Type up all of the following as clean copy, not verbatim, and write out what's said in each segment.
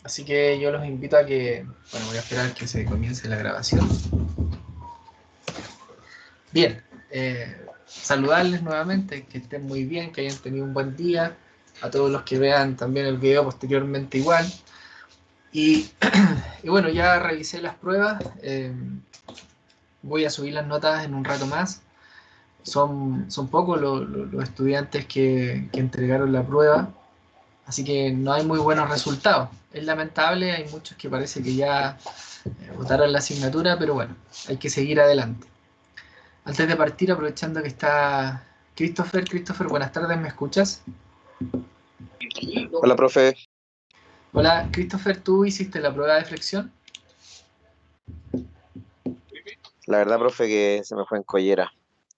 Así que yo los invito a que, bueno, voy a esperar que se comience la grabación. Bien, saludarles nuevamente, que estén muy bien, que hayan tenido un buen día, a todos los que vean también el video posteriormente igual. Y, y bueno, ya revisé las pruebas, voy a subir las notas en un rato más. Son pocos los estudiantes que entregaron la prueba, así que no hay muy buenos resultados. Es lamentable, hay muchos que parece que ya votaron la asignatura, pero bueno, hay que seguir adelante. Antes de partir, aprovechando que está Christopher, buenas tardes, ¿me escuchas? Hola, profe. Hola, Christopher, ¿tú hiciste la prueba de flexión? La verdad, profe, que se me fue en collera.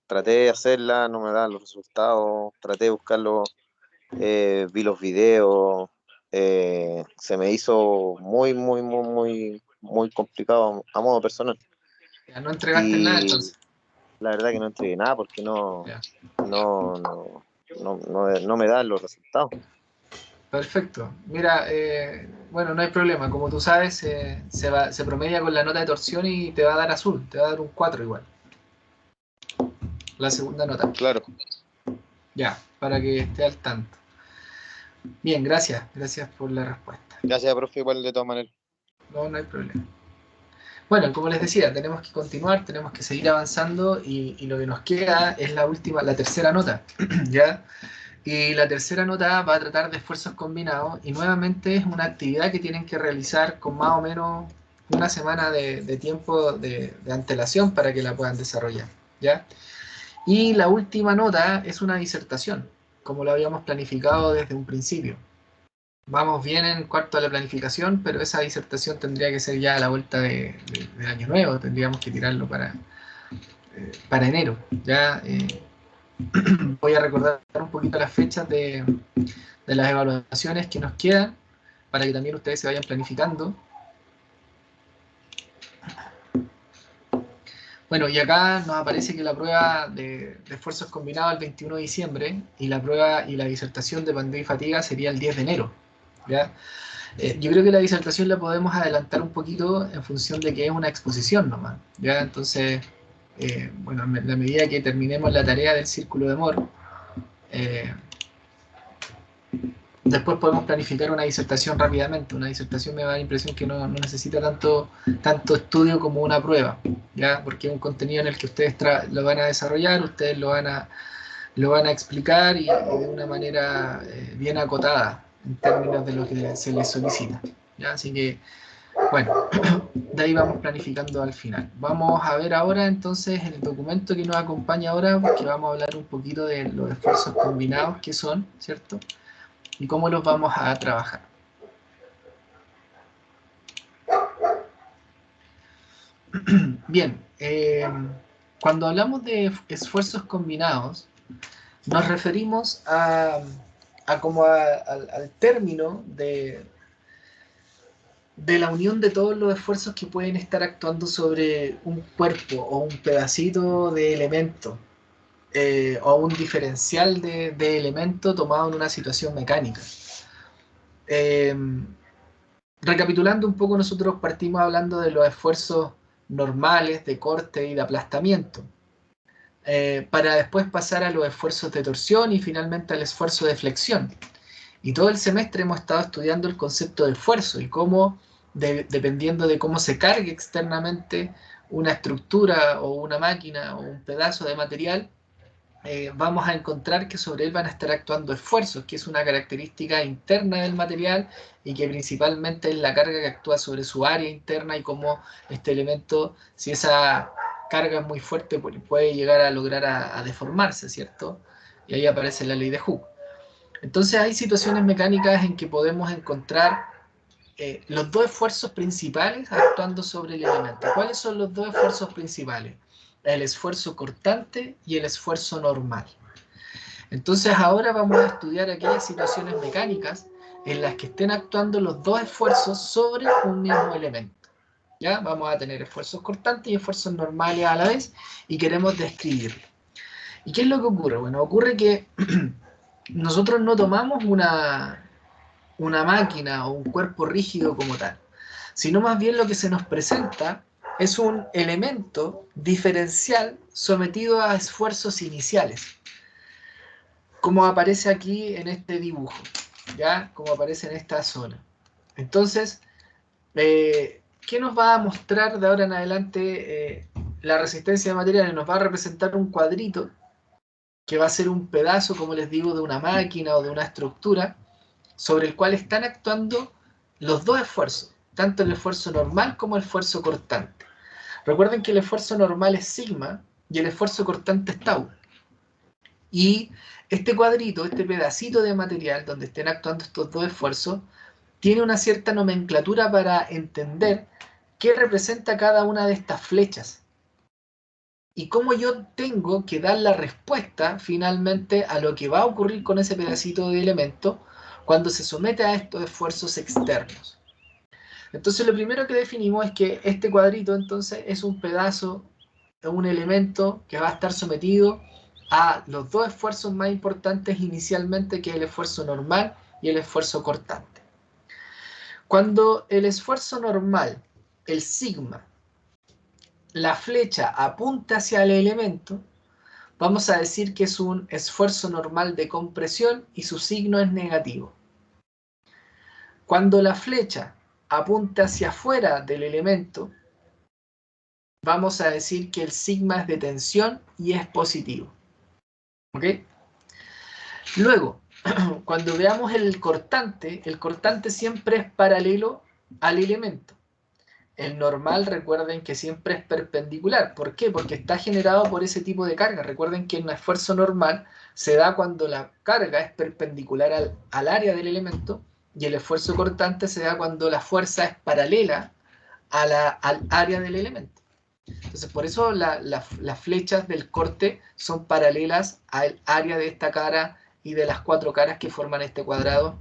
Traté de hacerla, no me dan los resultados. Traté de buscarlo, vi los videos. Se me hizo muy complicado a modo personal. Ya no entregaste nada Y entonces. la verdad que no entregué nada porque Ya. no, no, no me dan los resultados. Perfecto. Mira, bueno, no hay problema. Como tú sabes, se promedia con la nota de torsión y te va a dar azul, te va a dar un 4 igual. La segunda nota. Claro. Ya, para que esté al tanto. Bien, gracias por la respuesta. Gracias, profe, igual de todas maneras. No, no hay problema. Bueno, como les decía, tenemos que continuar, tenemos que seguir avanzando y lo que nos queda es la tercera nota, ¿ya? Y la tercera nota va a tratar de esfuerzos combinados y nuevamente es una actividad que tienen que realizar con más o menos una semana de tiempo de antelación para que la puedan desarrollar, ¿ya? Y la última nota es una disertación, como lo habíamos planificado desde un principio. Vamos bien en cuanto a la planificación, pero esa disertación tendría que ser ya a la vuelta del año nuevo, tendríamos que tirarlo para enero. Ya voy a recordar un poquito las fechas de las evaluaciones que nos quedan, para que también ustedes se vayan planificando. Bueno, y acá nos aparece que la prueba de esfuerzos combinados el 21 de diciembre y la prueba y la disertación de pandemia y fatiga sería el 10 de enero. ¿Ya? Yo creo que la disertación la podemos adelantar un poquito en función de que es una exposición nomás, ¿ya? Entonces, bueno, en la medida que terminemos la tarea del círculo de Moore, eh, después podemos planificar una disertación rápidamente. Una disertación me da la impresión que no necesita tanto estudio como una prueba, ¿ya? Porque es un contenido en el que ustedes lo van a desarrollar, ustedes lo van a explicar y de una manera bien acotada en términos de lo que se les solicita, ¿ya? Así que bueno, de ahí vamos planificando al final. Vamos a ver ahora entonces el documento que nos acompaña ahora, porque vamos a hablar un poquito de los esfuerzos combinados que son, ¿cierto? Y cómo los vamos a trabajar. Bien, cuando hablamos de esfuerzos combinados, nos referimos al término de la unión de todos los esfuerzos que pueden estar actuando sobre un cuerpo o un pedacito de elemento o un diferencial de elemento tomado en una situación mecánica. Eh, Recapitulando un poco, nosotros partimos hablando de los esfuerzos normales de corte y de aplastamiento, para después pasar a los esfuerzos de torsión y finalmente al esfuerzo de flexión. Y todo el semestre hemos estado estudiando el concepto de esfuerzo y cómo, dependiendo de cómo se cargue externamente una estructura o una máquina o un pedazo de material, vamos a encontrar que sobre él van a estar actuando esfuerzos, que es una característica interna del material y que principalmente es la carga que actúa sobre su área interna y cómo este elemento, si esa carga es muy fuerte, puede llegar a lograr a deformarse, ¿cierto? Y ahí aparece la ley de Hooke. Entonces hay situaciones mecánicas en que podemos encontrar los dos esfuerzos principales actuando sobre el elemento. ¿Cuáles son los dos esfuerzos principales? El esfuerzo cortante y el esfuerzo normal. Entonces ahora vamos a estudiar aquellas situaciones mecánicas en las que estén actuando los dos esfuerzos sobre un mismo elemento. ¿Ya? Vamos a tener esfuerzos cortantes y esfuerzos normales a la vez y queremos describirlo. ¿Y qué es lo que ocurre? Bueno, ocurre que nosotros no tomamos una máquina o un cuerpo rígido como tal, sino más bien lo que se nos presenta es un elemento diferencial sometido a esfuerzos iniciales, como aparece aquí en este dibujo, ¿ya? Como aparece en esta zona. Entonces, ¿qué nos va a mostrar de ahora en adelante la resistencia de materiales? Nos va a representar un cuadrito que va a ser un pedazo, como les digo, de una máquina o de una estructura sobre el cual están actuando los dos esfuerzos, tanto el esfuerzo normal como el esfuerzo cortante. Recuerden que el esfuerzo normal es sigma y el esfuerzo cortante es tau. Y este cuadrito, este pedacito de material donde estén actuando estos dos esfuerzos, tiene una cierta nomenclatura para entender qué representa cada una de estas flechas y cómo yo tengo que dar la respuesta finalmente a lo que va a ocurrir con ese pedacito de elemento cuando se somete a estos esfuerzos externos. Entonces lo primero que definimos es que este cuadrito entonces es un pedazo, un elemento que va a estar sometido a los dos esfuerzos más importantes inicialmente, que es el esfuerzo normal y el esfuerzo cortante. Cuando el esfuerzo normal, el sigma, la flecha apunta hacia el elemento, vamos a decir que es un esfuerzo normal de compresión y su signo es negativo. Cuando la flecha apunta hacia afuera del elemento, vamos a decir que el sigma es de tensión y es positivo. ¿Ok? Luego, cuando veamos el cortante siempre es paralelo al elemento. El normal, recuerden que siempre es perpendicular. ¿Por qué? Porque está generado por ese tipo de carga. Recuerden que un esfuerzo normal se da cuando la carga es perpendicular al área del elemento, y el esfuerzo cortante se da cuando la fuerza es paralela al área del elemento. Entonces, por eso las flechas del corte son paralelas al área de esta cara y de las cuatro caras que forman este cuadrado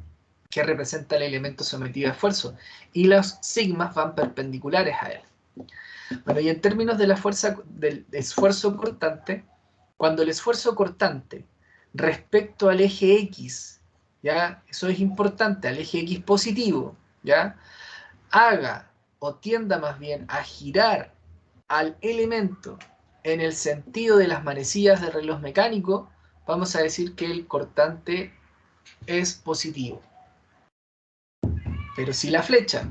que representa el elemento sometido a esfuerzo. Y los sigmas van perpendiculares a él. Bueno, y en términos de la fuerza del esfuerzo cortante, cuando el esfuerzo cortante respecto al eje X, ¿ya? Eso es importante, al eje X positivo, ¿ya? Haga o tienda más bien a girar al elemento en el sentido de las manecillas del reloj mecánico, vamos a decir que el cortante es positivo. Pero si la flecha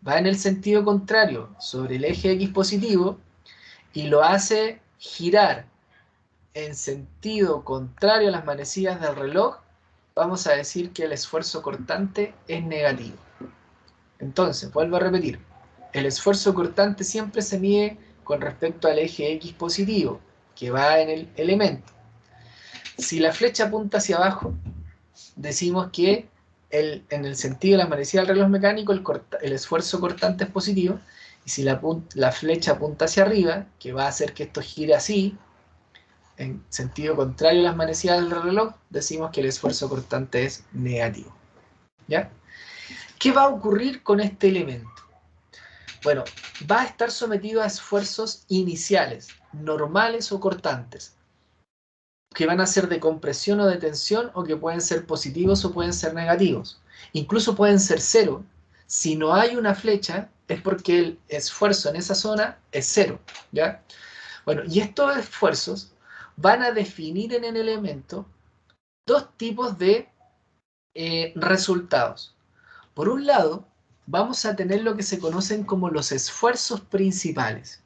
va en el sentido contrario sobre el eje X positivo y lo hace girar en sentido contrario a las manecillas del reloj, vamos a decir que el esfuerzo cortante es negativo. Entonces, vuelvo a repetir, el esfuerzo cortante siempre se mide con respecto al eje X positivo, que va en el elemento. Si la flecha apunta hacia abajo, decimos que en el sentido de la manecilla del reloj mecánico, el esfuerzo cortante es positivo, y si la flecha apunta hacia arriba, que va a hacer que esto gire así, en sentido contrario a las manecillas del reloj, decimos que el esfuerzo cortante es negativo. ¿Ya? ¿Qué va a ocurrir con este elemento? Bueno, va a estar sometido a esfuerzos iniciales, normales o cortantes, que van a ser de compresión o de tensión, o que pueden ser positivos o pueden ser negativos. Incluso pueden ser cero. Si no hay una flecha, es porque el esfuerzo en esa zona es cero, ¿ya? Bueno, y estos esfuerzos van a definir en el elemento dos tipos de resultados. Por un lado, vamos a tener lo que se conocen como los esfuerzos principales.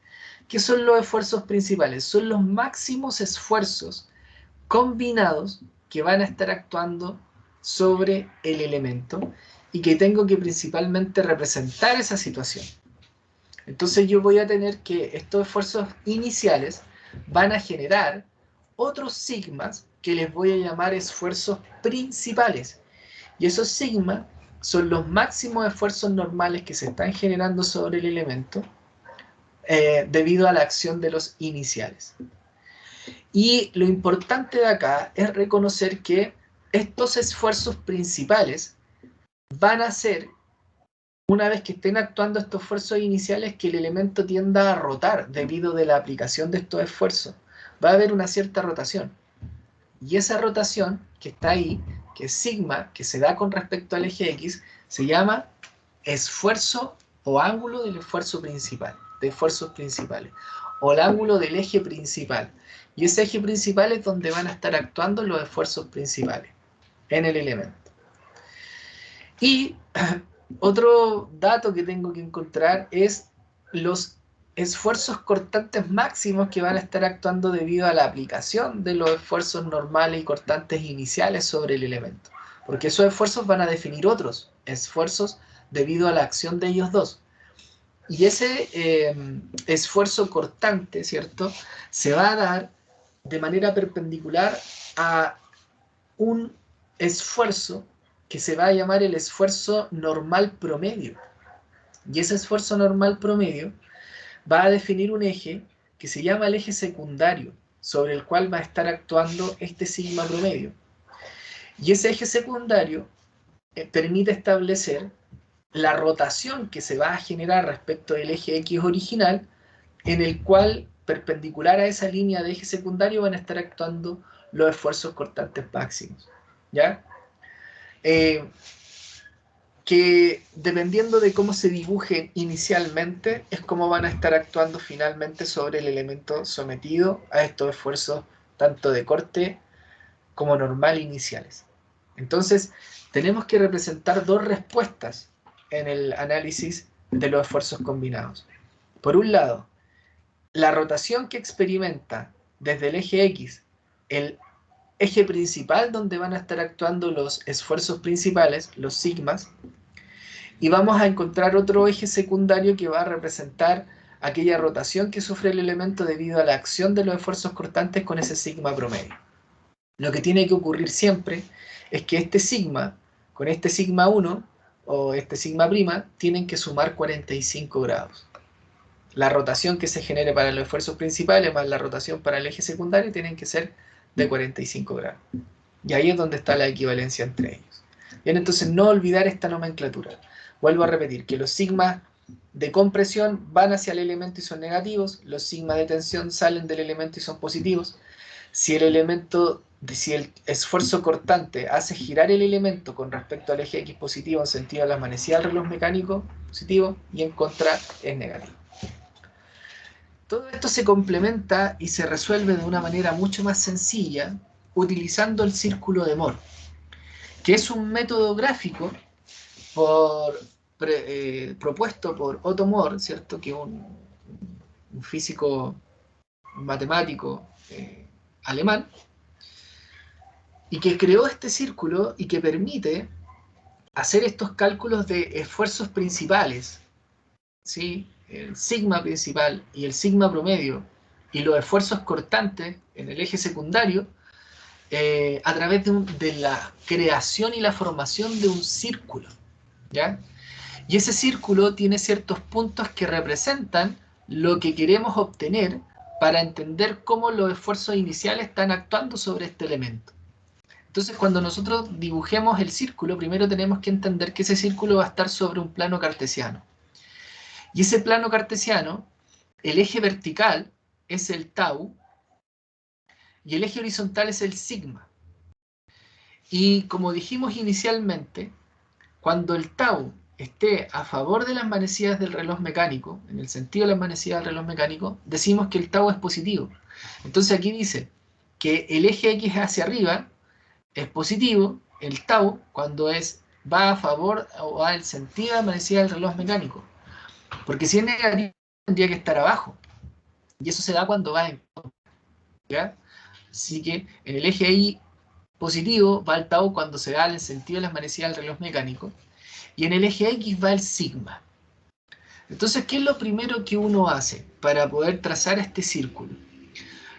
¿Qué son los esfuerzos principales? Son los máximos esfuerzos combinados que van a estar actuando sobre el elemento y que tengo que principalmente representar esa situación. Entonces yo voy a tener que estos esfuerzos iniciales van a generar otros sigmas que les voy a llamar esfuerzos principales. Y esos sigmas son los máximos esfuerzos normales que se están generando sobre el elemento debido a la acción de los iniciales. Y lo importante de acá es reconocer que estos esfuerzos principales van a ser, una vez que estén actuando estos esfuerzos iniciales, que el elemento tienda a rotar debido a la aplicación de estos esfuerzos. Va a haber una cierta rotación. Y esa rotación que está ahí que es sigma, que se da con respecto al eje X, se llama esfuerzo o ángulo del esfuerzo principal, de esfuerzos principales, o el ángulo del eje principal. Y ese eje principal es donde van a estar actuando los esfuerzos principales en el elemento. Y otro dato que tengo que encontrar es los esfuerzos cortantes máximos que van a estar actuando debido a la aplicación de los esfuerzos normales y cortantes iniciales sobre el elemento. Porque esos esfuerzos van a definir otros esfuerzos debido a la acción de ellos dos. Y ese esfuerzo cortante, ¿cierto?, se va a dar de manera perpendicular a un esfuerzo que se va a llamar el esfuerzo normal promedio. Y ese esfuerzo normal promedio va a definir un eje que se llama el eje secundario, sobre el cual va a estar actuando este sigma promedio. Y ese eje secundario permite establecer la rotación que se va a generar respecto del eje X original, en el cual, perpendicular a esa línea de eje secundario, van a estar actuando los esfuerzos cortantes máximos. ¿Ya? Que dependiendo de cómo se dibujen inicialmente, es como van a estar actuando finalmente sobre el elemento sometido a estos esfuerzos tanto de corte como normal iniciales. Entonces, tenemos que representar dos respuestas en el análisis de los esfuerzos combinados. Por un lado, la rotación que experimenta desde el eje X el eje principal donde van a estar actuando los esfuerzos principales, los sigmas, y vamos a encontrar otro eje secundario que va a representar aquella rotación que sufre el elemento debido a la acción de los esfuerzos cortantes con ese sigma promedio. Lo que tiene que ocurrir siempre es que este sigma con este sigma 1 o este sigma prima tienen que sumar 45 grados. La rotación que se genere para los esfuerzos principales más la rotación para el eje secundario tienen que ser de 45 grados. Y ahí es donde está la equivalencia entre ellos. Bien, entonces no olvidar esta nomenclatura. Vuelvo a repetir que los sigmas de compresión van hacia el elemento y son negativos, los sigmas de tensión salen del elemento y son positivos. Si el esfuerzo cortante hace girar el elemento con respecto al eje X positivo en sentido de la manecilla del reloj mecánico, positivo, y en contra es negativo. Todo esto se complementa y se resuelve de una manera mucho más sencilla utilizando el círculo de Moore, que es un método gráfico propuesto por Otto Moore, ¿cierto? Que es un físico, un matemático alemán, y que creó este círculo y que permite hacer estos cálculos de esfuerzos principales, ¿sí? El sigma principal y el sigma promedio y los esfuerzos cortantes en el eje secundario a través de la creación y la formación de un círculo, ¿ya? Y ese círculo tiene ciertos puntos que representan lo que queremos obtener para entender cómo los esfuerzos iniciales están actuando sobre este elemento. Entonces, cuando nosotros dibujemos el círculo, primero tenemos que entender que ese círculo va a estar sobre un plano cartesiano. Y ese plano cartesiano, el eje vertical es el tau y el eje horizontal es el sigma. Y como dijimos inicialmente, cuando el tau esté a favor de las manecillas del reloj mecánico, en el sentido de las manecillas del reloj mecánico, decimos que el tau es positivo. Entonces aquí dice que el eje X hacia arriba es positivo, el tau, cuando va a favor o va al sentido de la manecilla del reloj mecánico. Porque si es negativo, tendría que estar abajo. Y eso se da cuando va en contra, ¿ya? Así que en el eje Y positivo va el tau cuando se da en el sentido de las manecillas del reloj mecánico. Y en el eje X va el sigma. Entonces, ¿qué es lo primero que uno hace para poder trazar este círculo?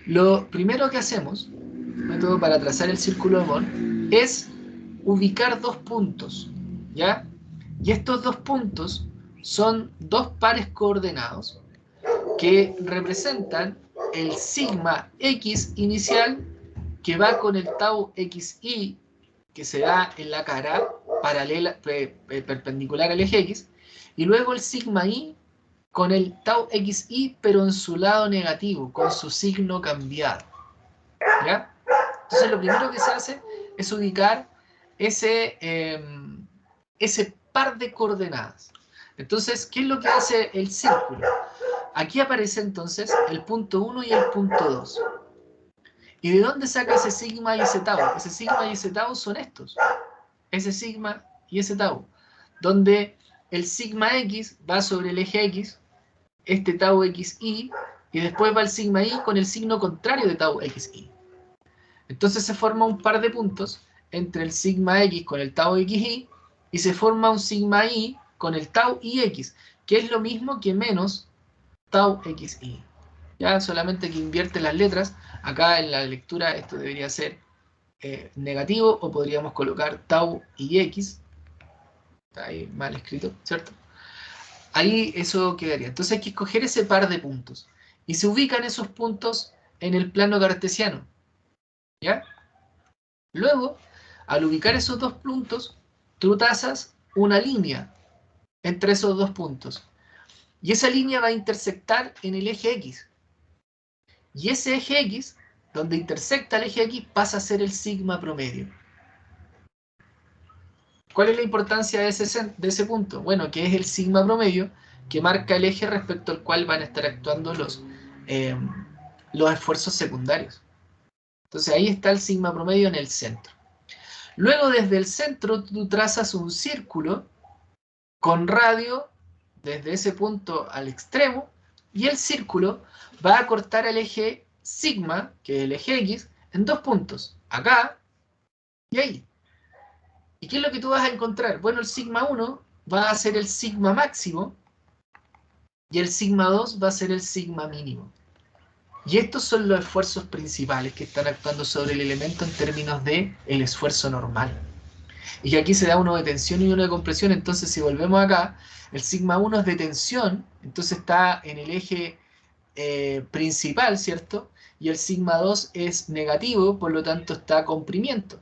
Lo primero que hacemos, método para trazar el círculo de Moore, es ubicar dos puntos, ¿ya? Y estos dos puntos son dos pares coordenados que representan el sigma X inicial que va con el tau XY que se da en la cara paralela, perpendicular al eje X, y luego el sigma Y con el tau XY pero en su lado negativo, con su signo cambiado, ¿ya? Entonces lo primero que se hace es ubicar ese par de coordenadas. Entonces, ¿qué es lo que hace el círculo? Aquí aparece entonces el punto 1 y el punto 2. ¿Y de dónde saca ese sigma y ese tau? Ese sigma y ese tau son estos. Ese sigma y ese tau. Donde el sigma x va sobre el eje x, este tau xi, y después va el sigma y con el signo contrario de tau xi. Entonces se forma un par de puntos entre el sigma x con el tau xi, y se forma un sigma y con el tau ix, que es lo mismo que menos tau xi. Ya solamente que invierte las letras. Acá en la lectura esto debería ser negativo, o podríamos colocar tau y x. Está ahí mal escrito, ¿cierto? Ahí eso quedaría. Entonces hay que escoger ese par de puntos. Y se ubican esos puntos en el plano cartesiano. ¿Ya? Luego, al ubicar esos dos puntos, tú trazas una línea entre esos dos puntos. Y esa línea va a intersectar en el eje X. Y ese eje X, donde intersecta el eje X, pasa a ser el sigma promedio. ¿Cuál es la importancia de ese punto? Bueno, que es el sigma promedio que marca el eje respecto al cual van a estar actuando los esfuerzos secundarios. Entonces ahí está el sigma promedio en el centro. Luego desde el centro tú trazas un círculo con radio desde ese punto al extremo, y el círculo va a cortar el eje sigma, que es el eje X, en dos puntos, acá y ahí. ¿Y qué es lo que tú vas a encontrar? Bueno, el sigma 1 va a ser el sigma máximo, y el sigma 2 va a ser el sigma mínimo. Y estos son los esfuerzos principales que están actuando sobre el elemento en términos de el esfuerzo normal. Y que aquí se da uno de tensión y uno de compresión. Entonces si volvemos acá, el sigma 1 es de tensión, entonces está en el eje principal, ¿cierto? Y el sigma 2 es negativo, por lo tanto está comprimiento.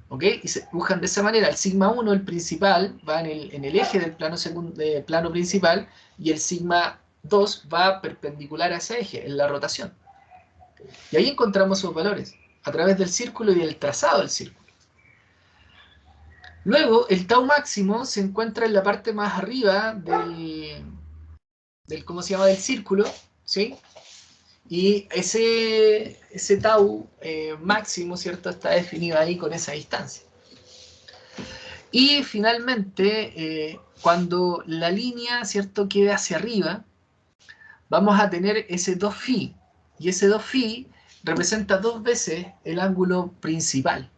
¿Ok? Y se dibujan de esa manera. El sigma 1, el principal, va en el eje del plano principal, y el sigma 2 va perpendicular a ese eje, en la rotación. Y ahí encontramos sus valores, a través del círculo y del trazado del círculo. Luego, el tau máximo se encuentra en la parte más arriba ¿cómo se llama? Del círculo, ¿sí? Y ese tau máximo, ¿cierto? Está definido ahí con esa distancia. Y finalmente, cuando la línea, ¿cierto?, quede hacia arriba, vamos a tener ese 2φ. Y ese 2φ representa 2 veces el ángulo principal.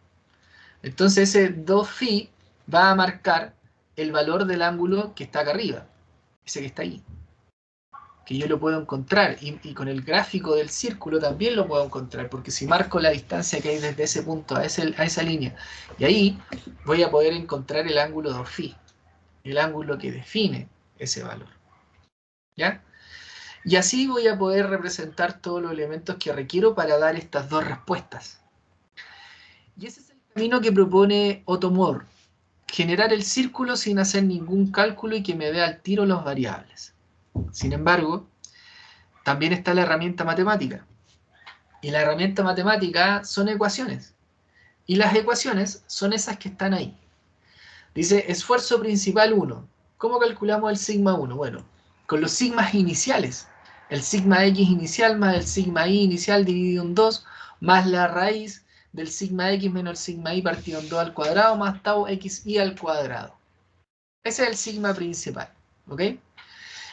Entonces ese 2φ va a marcar el valor del ángulo que está acá arriba, ese que está ahí, que yo lo puedo encontrar, y con el gráfico del círculo también lo puedo encontrar, porque si marco la distancia que hay desde ese punto a esa línea, y ahí voy a poder encontrar el ángulo 2φ, el ángulo que define ese valor. ¿Ya? Y así voy a poder representar todos los elementos que requiero para dar estas dos respuestas. Y ese es el camino que propone Otto Moore: generar el círculo sin hacer ningún cálculo y que me dé al tiro los variables. Sin embargo, también está la herramienta matemática. Y la herramienta matemática son ecuaciones. Y las ecuaciones son esas que están ahí. Dice esfuerzo principal 1. ¿Cómo calculamos el sigma 1? Bueno, con los sigmas iniciales. El sigma x inicial más el sigma y inicial dividido en 2, más la raíz del sigma x menos el sigma y partido en 2 al cuadrado, más tau xi al cuadrado. Ese es el sigma principal, ¿ok?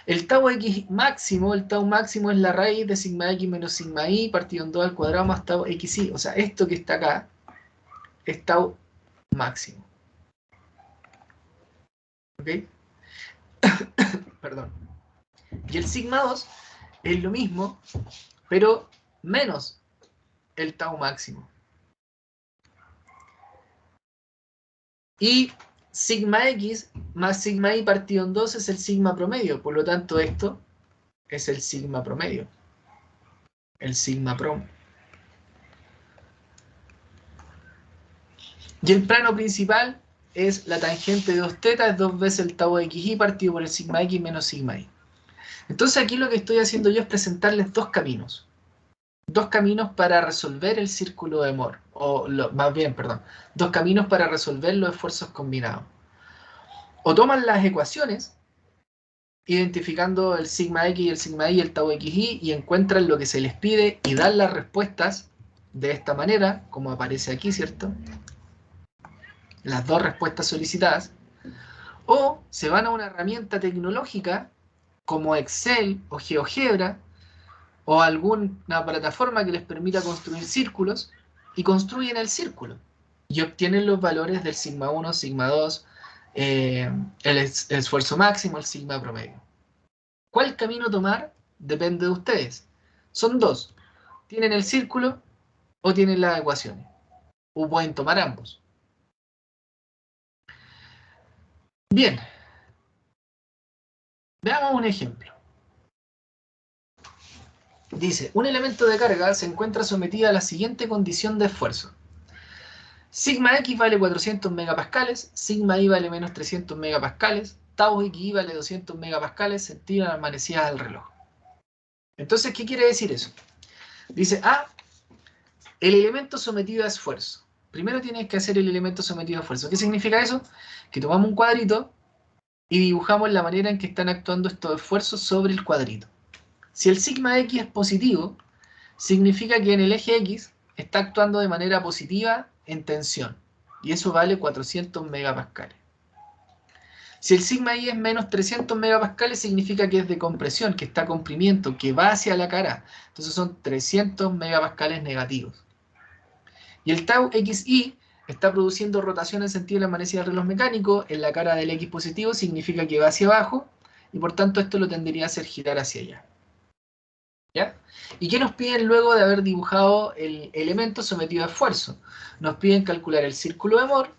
El tau x máximo, el tau máximo es la raíz de sigma x menos sigma y partido en 2 al cuadrado más tau xi. O sea, esto que está acá es tau máximo. ¿Ok? Perdón. Y el sigma 2 es lo mismo, pero menos el tau máximo. Y sigma x más sigma y partido en 2 es el sigma promedio. Por lo tanto, esto es el sigma promedio. El sigma prom. Y el plano principal es la tangente de 2θ, es 2 veces el tau xi partido por el sigma x menos sigma y. Entonces aquí lo que estoy haciendo yo es presentarles dos caminos. dos caminos para resolver el círculo de Moore, más bien, perdón, dos caminos para resolver los esfuerzos combinados. O toman las ecuaciones, identificando el sigma x y el sigma y, el tau xy, y encuentran lo que se les pide y dan las respuestas de esta manera, como aparece aquí, ¿cierto? Las dos respuestas solicitadas. O se van a una herramienta tecnológica como Excel o GeoGebra o alguna plataforma que les permita construir círculos y construyen el círculo y obtienen los valores del sigma 1, sigma 2, el esfuerzo máximo, el sigma promedio. ¿Cuál camino tomar? Depende de ustedes. Son dos. ¿Tienen el círculo o tienen las ecuaciones? O pueden tomar ambos. Bien. Veamos un ejemplo. Dice, un elemento de carga se encuentra sometido a la siguiente condición de esfuerzo. Sigma X vale 400 megapascales, sigma Y vale menos 300 megapascales, tau XY vale 200 megapascales, se tiran las manecillas al reloj. Entonces, ¿qué quiere decir eso? Dice, el elemento sometido a esfuerzo. Primero tienes que hacer el elemento sometido a esfuerzo. ¿Qué significa eso? Que tomamos un cuadrito y dibujamos la manera en que están actuando estos esfuerzos sobre el cuadrito. Si el sigma X es positivo, significa que en el eje X está actuando de manera positiva en tensión. Y eso vale 400 megapascales. Si el sigma Y es menos 300 megapascales, significa que es de compresión, que está comprimiendo, que va hacia la cara. Entonces son 300 megapascales negativos. Y el tau XY está produciendo rotación en sentido de la manecilla del reloj mecánico. En la cara del X positivo significa que va hacia abajo. Y por tanto esto lo tendría a hacer girar hacia allá. ¿Ya? ¿Y qué nos piden luego de haber dibujado el elemento sometido a esfuerzo? Nos piden calcular el círculo de Moore,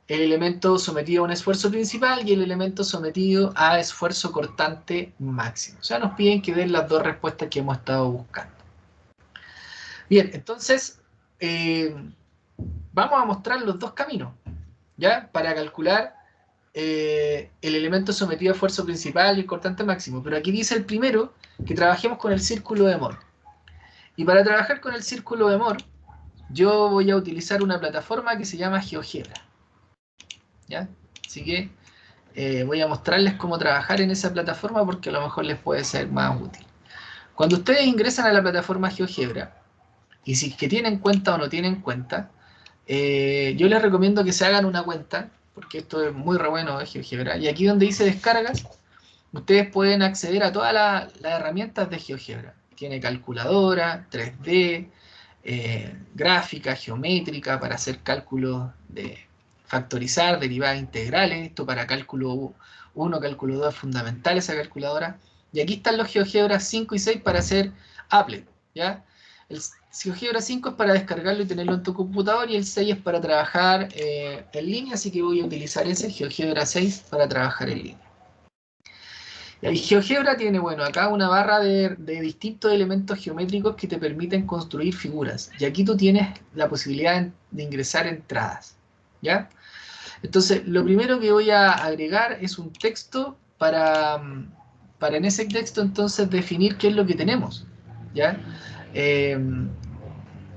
el elemento sometido a un esfuerzo principal y el elemento sometido a esfuerzo cortante máximo. O sea, nos piden que den las dos respuestas que hemos estado buscando. Bien, entonces vamos a mostrar los dos caminos, ¿ya? Para calcular el elemento sometido a esfuerzo principal y el cortante máximo. Pero aquí dice el primero que trabajemos con el círculo de Moore. Y para trabajar con el círculo de Moore, yo voy a utilizar una plataforma que se llama GeoGebra. ¿Ya? Así que voy a mostrarles cómo trabajar en esa plataforma porque a lo mejor les puede ser más útil. Cuando ustedes ingresan a la plataforma GeoGebra, y si es que tienen cuenta o no tienen cuenta, yo les recomiendo que se hagan una cuenta, porque esto es muy re bueno de GeoGebra. Y aquí donde dice descargas, ustedes pueden acceder a todas las herramientas de GeoGebra. Tiene calculadora, 3D, gráfica, geométrica, para hacer cálculos de factorizar, derivadas integrales, esto para cálculo 1, cálculo 2 es fundamental esa calculadora. Y aquí están los GeoGebra 5 y 6 para hacer applet, ¿ya? El GeoGebra 5 es para descargarlo y tenerlo en tu computador y el 6 es para trabajar en línea, así que voy a utilizar ese GeoGebra 6 para trabajar en línea. Y GeoGebra tiene, bueno, acá una barra de distintos elementos geométricos que te permiten construir figuras. Y aquí tú tienes la posibilidad de ingresar entradas, ¿ya? Entonces, lo primero que voy a agregar es un texto para en ese texto entonces definir qué es lo que tenemos, ¿ya?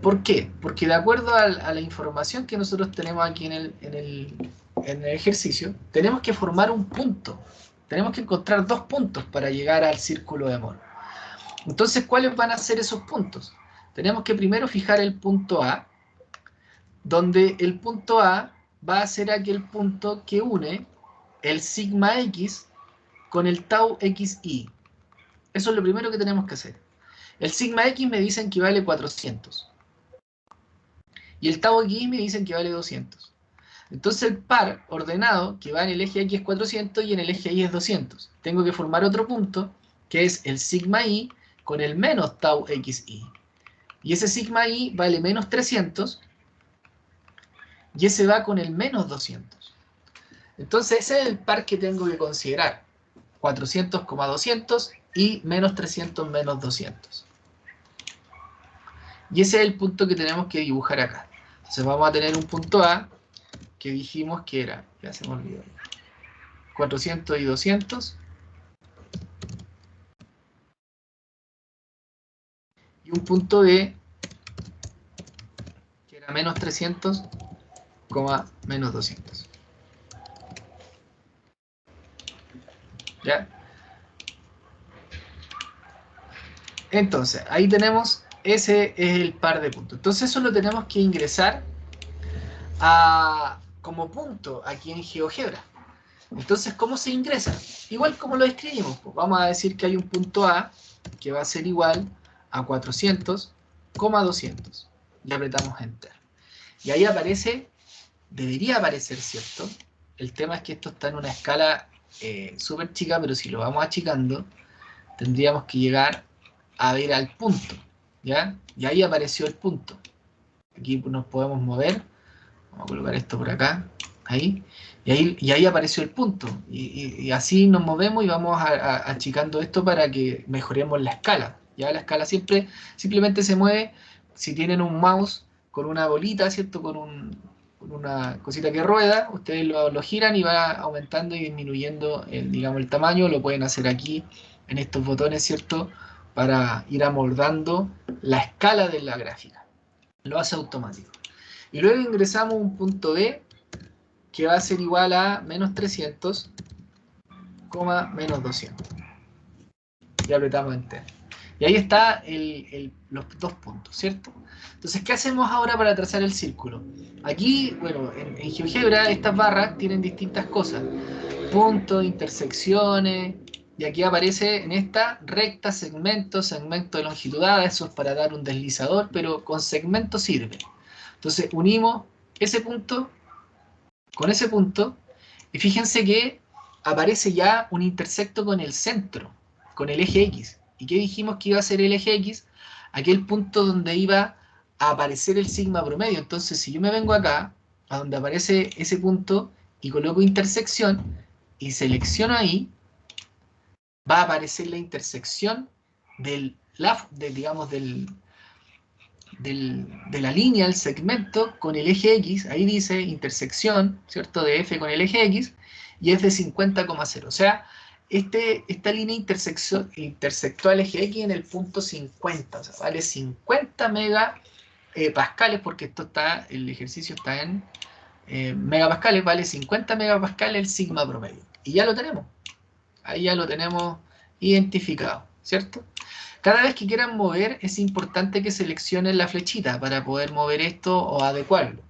¿Por qué? Porque de acuerdo a la información que nosotros tenemos aquí en el ejercicio, tenemos que formar un punto. Tenemos que encontrar dos puntos para llegar al círculo de Moore. Entonces, ¿cuáles van a ser esos puntos? Tenemos que primero fijar el punto A, donde el punto A va a ser aquel punto que une el sigma X con el tau XY. Eso es lo primero que tenemos que hacer. El sigma X me dicen que vale 400. Y el tau XY me dicen que vale 200. Entonces el par ordenado que va en el eje X es 400 y en el eje Y es 200. Tengo que formar otro punto que es el sigma Y con el menos tau XY. Y ese sigma Y vale menos 300 y ese va con el menos 200. Entonces ese es el par que tengo que considerar. 400, 200 y menos 300 menos 200. Y ese es el punto que tenemos que dibujar acá. Entonces vamos a tener un punto A que dijimos que era, ya se me olvidó, 400 y 200. Y y un punto B que era menos 300, menos 200. ¿Ya? Entonces, ahí tenemos, ese es el par de puntos. Entonces eso lo tenemos que ingresar como punto aquí en GeoGebra. Entonces, ¿cómo se ingresa? Igual como lo escribimos, pues vamos a decir que hay un punto A que va a ser igual a 400, 200. Y apretamos Enter. Y ahí aparece, debería aparecer, ¿cierto? El tema es que esto está en una escala súper chica, pero si lo vamos achicando, tendríamos que llegar a ver al punto, ¿ya? Y ahí apareció el punto. Aquí nos podemos mover. Vamos a colocar esto por acá, ahí. Y ahí apareció el punto. Y así nos movemos y vamos achicando esto para que mejoremos la escala. Ya la escala simplemente se mueve si tienen un mouse con una bolita, ¿cierto? Con una cosita que rueda, ustedes lo giran y va aumentando y disminuyendo digamos, el tamaño. Lo pueden hacer aquí en estos botones, ¿cierto? Para ir amoldando la escala de la gráfica. Lo hace automático. Y luego ingresamos un punto B que va a ser igual a menos 300, menos 200. Y apretamos Enter. Y ahí está los dos puntos, ¿cierto? Entonces, ¿qué hacemos ahora para trazar el círculo? Aquí, bueno, en GeoGebra estas barras tienen distintas cosas. Puntos, intersecciones, y aquí aparece en esta recta, segmento, segmento de longitudad. Eso es para dar un deslizador, pero con segmento sirve. Entonces, unimos ese punto con ese punto, y fíjense que aparece ya un intersecto con el centro, con el eje X. ¿Y qué dijimos que iba a ser el eje X? Aquel punto donde iba a aparecer el sigma promedio. Entonces, si yo me vengo acá, a donde aparece ese punto, y coloco intersección, y selecciono ahí, va a aparecer la intersección digamos, de la línea, el segmento, con el eje X. Ahí dice intersección, ¿cierto? De F con el eje X, y es de 50,0. O sea, esta línea intersectó al eje X en el punto 50. O sea, vale 50 megapascales, porque el ejercicio está en megapascales, vale 50 megapascales el sigma promedio. Y ya lo tenemos. Ahí ya lo tenemos identificado, ¿cierto? Cada vez que quieran mover, es importante que seleccionen la flechita para poder mover esto o adecuarlo.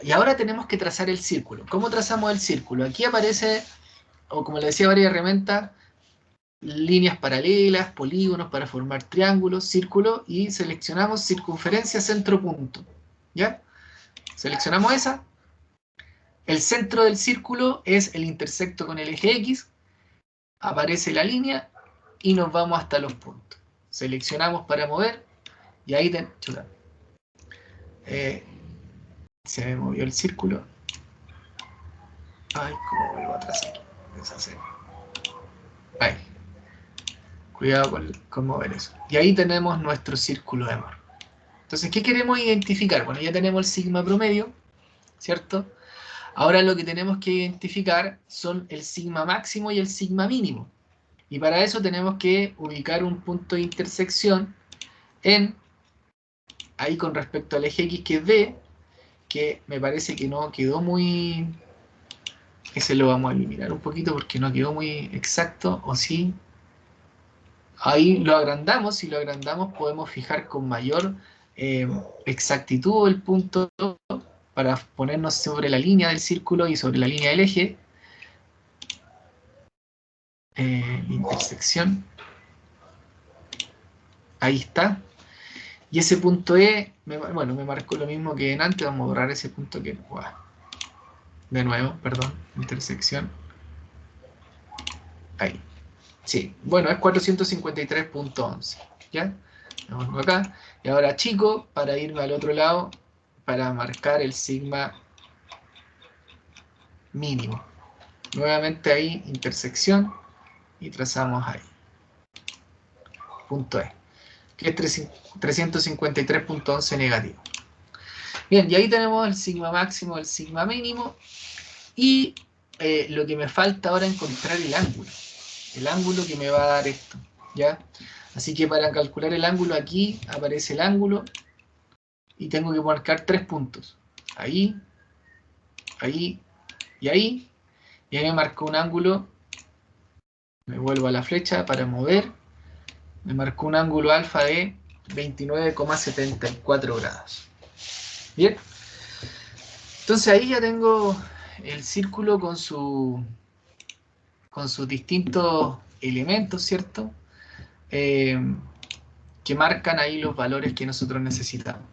Y ahora tenemos que trazar el círculo. ¿Cómo trazamos el círculo? Aquí aparece, o como le decía varias herramientas, líneas paralelas, polígonos para formar triángulos, círculo, y seleccionamos circunferencia, centro, punto. ¿Ya? Seleccionamos esa. El centro del círculo es el intersecto con el eje X. Aparece la línea y nos vamos hasta los puntos. Seleccionamos para mover y ahí se me movió el círculo. Ay, ¿cómo vuelvo atrás aquí? Deshacer. Ahí. Cuidado con mover eso. Y ahí tenemos nuestro círculo de amor. Entonces, ¿qué queremos identificar? Bueno, ya tenemos el sigma promedio, ¿cierto? Ahora lo que tenemos que identificar son el sigma máximo y el sigma mínimo. Y para eso tenemos que ubicar un punto de intersección ahí con respecto al eje X, que es D, que me parece que no quedó muy... Ese lo vamos a eliminar un poquito porque no quedó muy exacto, o sí. Ahí lo agrandamos, si lo agrandamos podemos fijar con mayor exactitud el punto para ponernos sobre la línea del círculo y sobre la línea del eje. Intersección. Ahí está. Y ese punto E, bueno, me marcó lo mismo que en antes. Vamos a borrar ese punto que... De nuevo, perdón, intersección. Ahí. Sí, bueno, es 453.11. ¿Ya? Me pongo acá. Y ahora chico, para irme al otro lado, para marcar el sigma mínimo. Nuevamente ahí, intersección, y trazamos ahí. Punto E, que es 353.11 negativo. Bien, y ahí tenemos el sigma máximo, el sigma mínimo, y lo que me falta ahora es encontrar el ángulo que me va a dar esto, ¿ya? Así que para calcular el ángulo aquí aparece el ángulo y tengo que marcar 3 puntos. Ahí, ahí y ahí. Y ahí me marcó un ángulo. Me vuelvo a la flecha para mover. Me marcó un ángulo alfa de 29,74 grados. Bien. Entonces ahí ya tengo el círculo con sus distintos elementos, ¿cierto? Que marcan ahí los valores que nosotros necesitamos.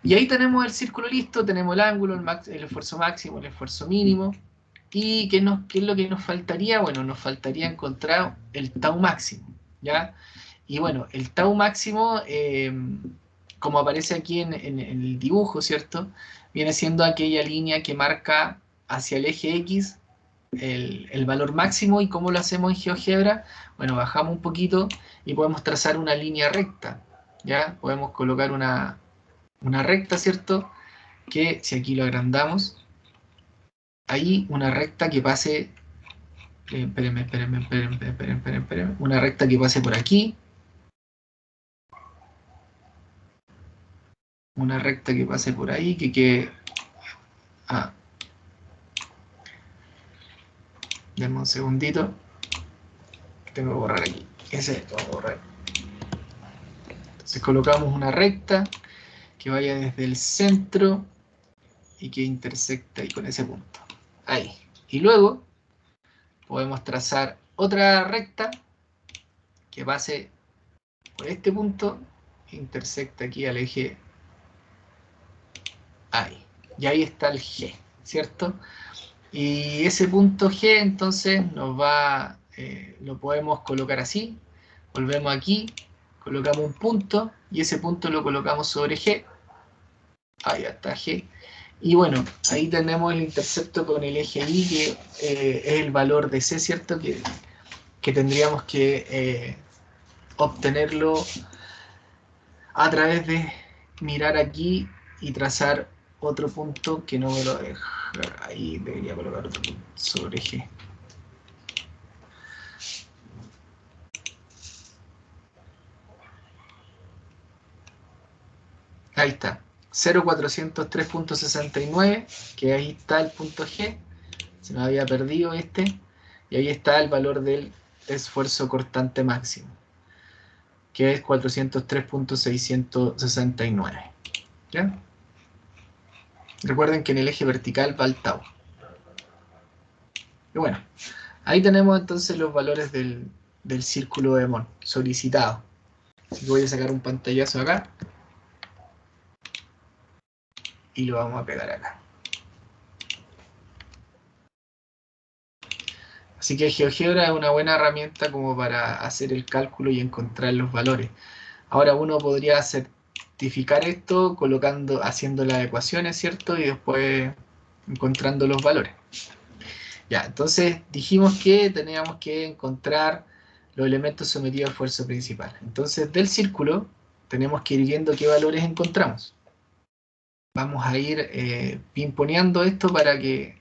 Y ahí tenemos el círculo listo, tenemos el ángulo, el esfuerzo máximo, el esfuerzo mínimo. ¿Y qué es lo que nos faltaría? Bueno, nos faltaría encontrar el tau máximo, ¿ya? Y bueno, el tau máximo, como aparece aquí en el dibujo, ¿cierto? Viene siendo aquella línea que marca hacia el eje X el valor máximo. ¿Y cómo lo hacemos en GeoGebra? Bueno, bajamos un poquito y podemos trazar una línea recta, ¿ya? Podemos colocar una recta, ¿cierto? Que si aquí lo agrandamos, ahí una recta que pase, espérenme, una recta que pase por aquí, una recta que pase por ahí, que quede, denme un segundito, que tengo que borrar aquí, ese lo voy a borrar. Entonces colocamos una recta que vaya desde el centro y que intersecta ahí con ese punto, ahí. Y luego podemos trazar otra recta que pase por este punto e intersecta aquí al eje ahí. Y ahí está el G, ¿cierto? Y ese punto G entonces nos va, lo podemos colocar así. Volvemos aquí, colocamos un punto y ese punto lo colocamos sobre G. Ahí está G. Y bueno, ahí tenemos el intercepto con el eje Y, que es el valor de C, ¿cierto? Que tendríamos que obtenerlo a través de mirar aquí y trazar otro punto que no me lo deja. Ahí debería colocar otro punto sobre G. Ahí está, 0403.69, que ahí está el punto G, se nos había perdido este, y ahí está el valor del esfuerzo cortante máximo, que es 403.669. ¿Ya? Recuerden que en el eje vertical va el tau. Y bueno, ahí tenemos entonces los valores del círculo de Mohn solicitado. Así que voy a sacar un pantallazo acá y lo vamos a pegar acá. Así que GeoGebra es una buena herramienta como para hacer el cálculo y encontrar los valores. Ahora uno podría certificar esto haciendo las ecuaciones, ¿cierto? Y después encontrando los valores. Ya, entonces dijimos que teníamos que encontrar los elementos sometidos al esfuerzo principal. Entonces del círculo tenemos que ir viendo qué valores encontramos. Vamos a ir pimponeando esto para que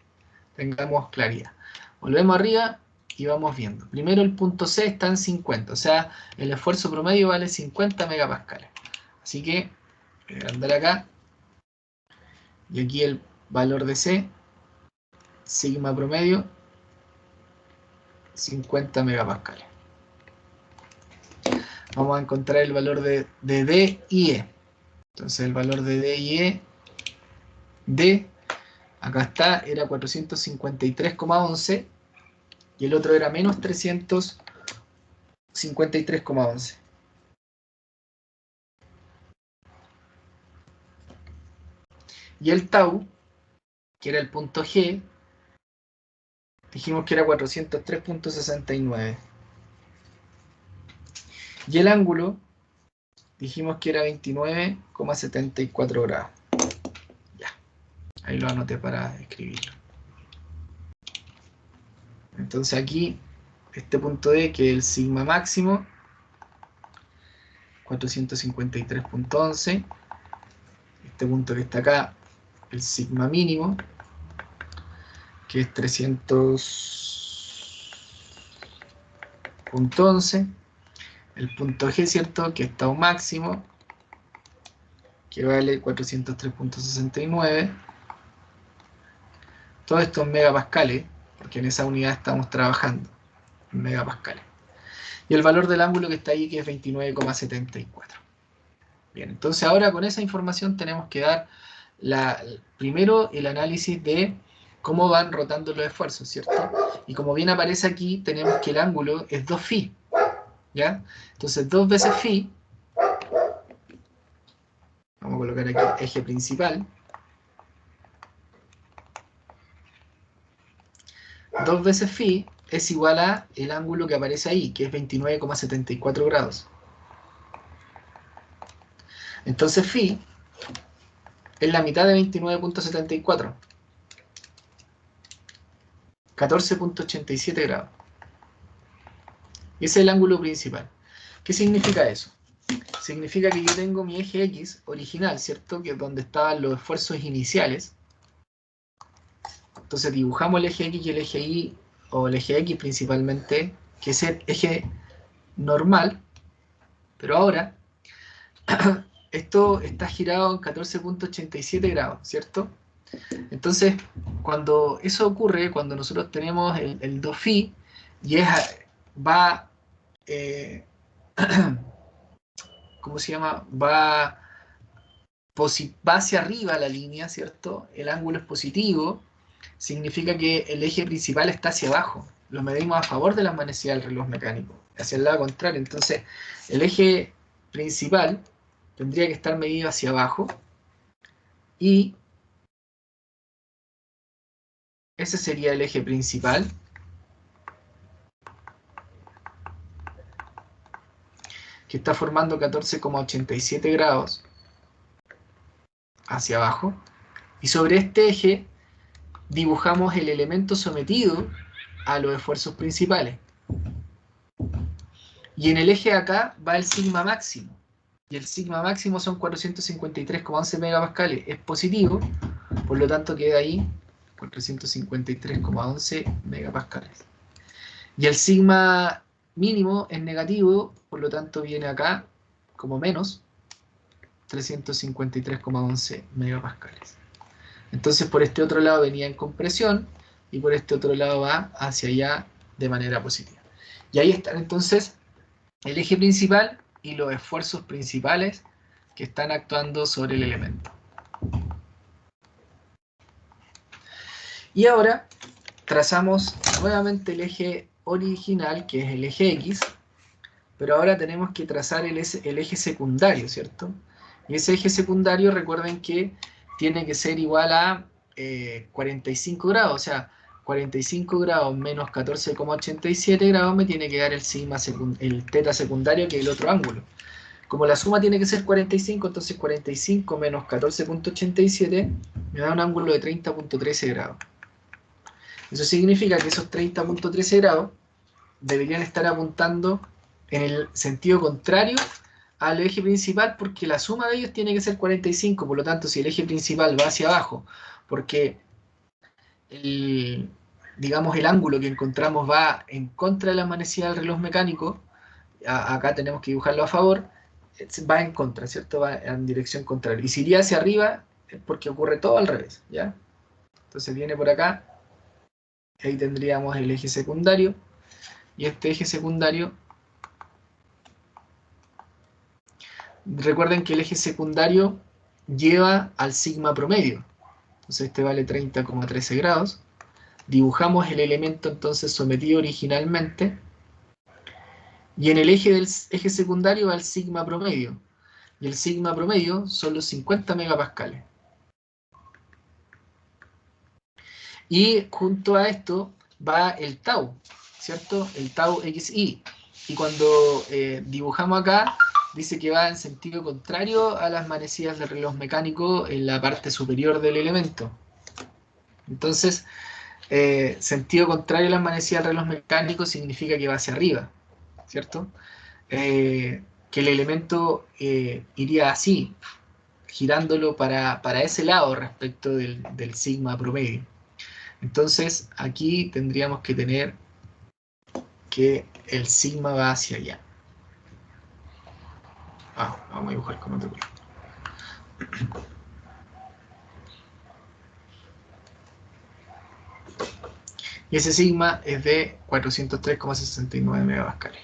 tengamos claridad. Volvemos arriba y vamos viendo. Primero el punto C está en 50, o sea, el esfuerzo promedio vale 50 megapascales. Así que voy a andar acá y aquí el valor de C, sigma promedio, 50 megapascales. Vamos a encontrar el valor de D y E. Entonces el valor de D y E, D, acá está, era 453,11 y el otro era menos 353,11. Y el tau, que era el punto G, dijimos que era 403.69. Y el ángulo, dijimos que era 29,74 grados. Ya, ahí lo anoté para escribirlo. Entonces aquí, este punto D, que es el sigma máximo, 453.11. Este punto que está acá, el sigma mínimo, que es 300.11. el punto G, ¿cierto? Que está a un máximo, que vale 403.69. Todo esto en megapascales, porque en esa unidad estamos trabajando, en megapascales. Y el valor del ángulo que está ahí, que es 29,74. Bien, entonces ahora con esa información tenemos que dar primero el análisis de cómo van rotando los esfuerzos, ¿cierto? Y como bien aparece aquí, tenemos que el ángulo es 2φ, ¿ya? Entonces 2 veces φ, vamos a colocar aquí eje principal, 2 veces φ es igual a el ángulo que aparece ahí, que es 29,74 grados. Entonces φ es la mitad de 29,74, 14,87 grados. Y ese es el ángulo principal. ¿Qué significa eso? Significa que yo tengo mi eje X original, ¿cierto? Que es donde estaban los esfuerzos iniciales. Entonces dibujamos el eje X y el eje Y, o el eje X principalmente, que es el eje normal. Pero ahora, esto está girado en 14,87 grados, ¿cierto? Entonces, cuando eso ocurre, cuando nosotros tenemos el 2φ, y va... ¿cómo se llama? Va hacia arriba la línea, ¿cierto? El ángulo es positivo, significa que el eje principal está hacia abajo. Lo medimos a favor de la manecilla del reloj mecánico, hacia el lado contrario. Entonces, el eje principal tendría que estar medido hacia abajo y ese sería el eje principal. Que está formando 14,87 grados hacia abajo. Y sobre este eje dibujamos el elemento sometido a los esfuerzos principales. Y en el eje de acá va el sigma máximo. Y el sigma máximo son 453,11 megapascales. Es positivo, por lo tanto queda ahí 453,11 megapascales. Y el sigma mínimo es negativo, por lo tanto viene acá como menos 353,11 megapascales. Entonces por este otro lado venía en compresión y por este otro lado va hacia allá de manera positiva. Y ahí están entonces el eje principal y los esfuerzos principales que están actuando sobre el elemento. Y ahora trazamos nuevamente el eje original, que es el eje X, pero ahora tenemos que trazar el eje secundario, ¿cierto? Y ese eje secundario, recuerden que tiene que ser igual a 45 grados, o sea, 45 grados menos 14,87 grados me tiene que dar el teta secundario, que es el otro ángulo. Como la suma tiene que ser 45, entonces 45 menos 14,87 me da un ángulo de 30,13 grados. Eso significa que esos 30,13 grados deberían estar apuntando en el sentido contrario al eje principal, porque la suma de ellos tiene que ser 45, por lo tanto si el eje principal va hacia abajo, porque digamos el ángulo que encontramos va en contra de la manecilla del reloj mecánico, acá tenemos que dibujarlo a favor, va en contra, ¿cierto? Va en dirección contraria. Y si iría hacia arriba, es porque ocurre todo al revés, ¿ya? Entonces viene por acá, ahí tendríamos el eje secundario, y este eje secundario, recuerden que el eje secundario lleva al sigma promedio, entonces este vale 30,13 grados, dibujamos el elemento entonces sometido originalmente, y en el eje secundario va el sigma promedio, y el sigma promedio son los 50 megapascales. Y junto a esto va el tau, ¿cierto? El tau xi. Y cuando dibujamos acá, dice que va en sentido contrario a las manecillas del reloj mecánico en la parte superior del elemento. Entonces, sentido contrario a las manecillas del reloj mecánico significa que va hacia arriba, ¿cierto? Que el elemento iría así, girándolo para ese lado respecto del sigma promedio. Entonces aquí tendríamos que tener que el sigma va hacia allá. Vamos a dibujar con otro color. Y ese sigma es de 403,69 megapascales.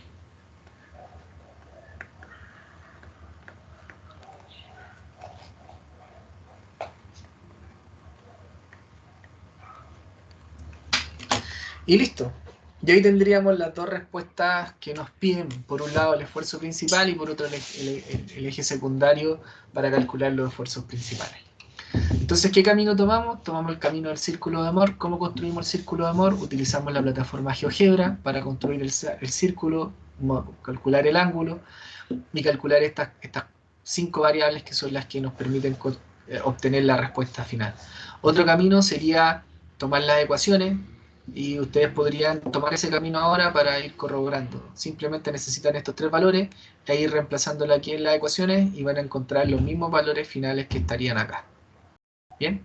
Y listo. Y ahí tendríamos las dos respuestas que nos piden. Por un lado el esfuerzo principal y por otro el eje secundario para calcular los esfuerzos principales. Entonces, ¿qué camino tomamos? Tomamos el camino del círculo de Moore. ¿Cómo construimos el círculo de Moore? Utilizamos la plataforma GeoGebra para construir el círculo, calcular el ángulo y calcular estas 5 variables que son las que nos permiten obtener la respuesta final. Otro camino sería tomar las ecuaciones, y ustedes podrían tomar ese camino ahora para ir corroborando. Simplemente necesitan estos 3 valores e ir reemplazándolo aquí en las ecuaciones y van a encontrar los mismos valores finales que estarían acá. Bien.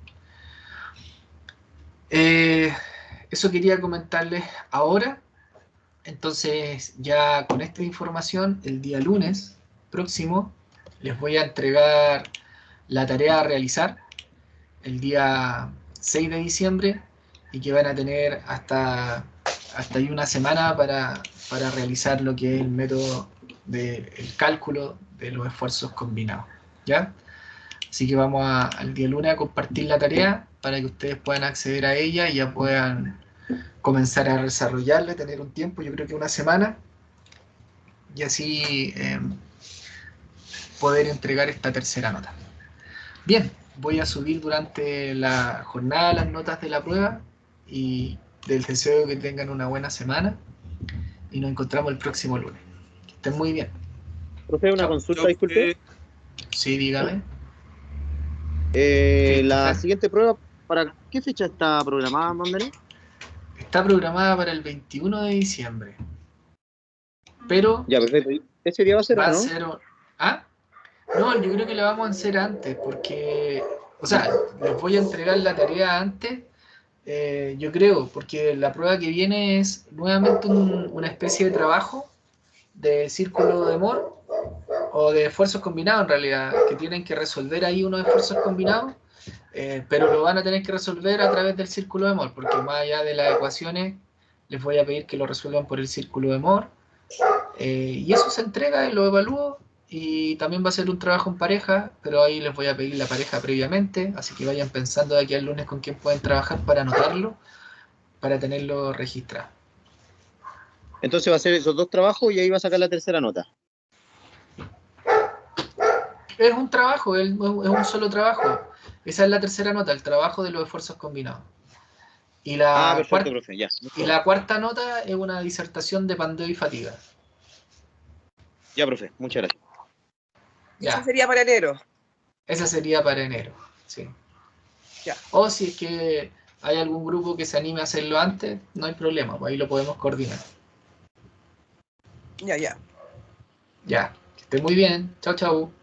Eso quería comentarles ahora. Entonces, ya con esta información, el día lunes próximo les voy a entregar la tarea a realizar el día 6 de diciembre y que van a tener hasta ahí una semana para realizar lo que es el método del cálculo de los esfuerzos combinados. ¿Ya? Así que vamos al día lunes a compartir la tarea para que ustedes puedan acceder a ella y ya puedan comenzar a desarrollarla, tener un tiempo, yo creo que una semana, y así poder entregar esta tercera nota. Bien, voy a subir durante la jornada las notas de la prueba y les deseo que tengan una buena semana y nos encontramos el próximo lunes. Que estén muy bien. Profe, una consulta, disculpe. Sí, dígame. La siguiente prueba, ¿para qué fecha está programada, Mandalí? Está programada para el 21 de diciembre. Pero... Ya, perfecto. ¿Ese día va a ser o no? ¿Ah? No, yo creo que la vamos a hacer antes, porque... O sea, les voy a entregar la tarea antes, yo creo, porque la prueba que viene es nuevamente una especie de trabajo de círculo de Moore, o de esfuerzos combinados en realidad, que tienen que resolver ahí unos esfuerzos combinados, pero lo van a tener que resolver a través del círculo de Moore, porque más allá de las ecuaciones, les voy a pedir que lo resuelvan por el círculo de Moore, y eso se entrega y lo evalúo, y también va a ser un trabajo en pareja, pero ahí les voy a pedir la pareja previamente, así que vayan pensando de aquí al lunes con quién pueden trabajar para anotarlo, para tenerlo registrado. Entonces va a ser esos 2 trabajos y ahí va a sacar la tercera nota. Es un trabajo, es un solo trabajo. Esa es la tercera nota, el trabajo de los esfuerzos combinados. Y perfecto, profe, ya. Y la cuarta nota es una disertación de pandeo y fatiga. Ya, profe, muchas gracias. Ya. Esa sería para enero. Esa sería para enero, sí. Ya. O si es que hay algún grupo que se anime a hacerlo antes, no hay problema, pues ahí lo podemos coordinar. Ya. Ya, que esté muy bien. Chau, chau.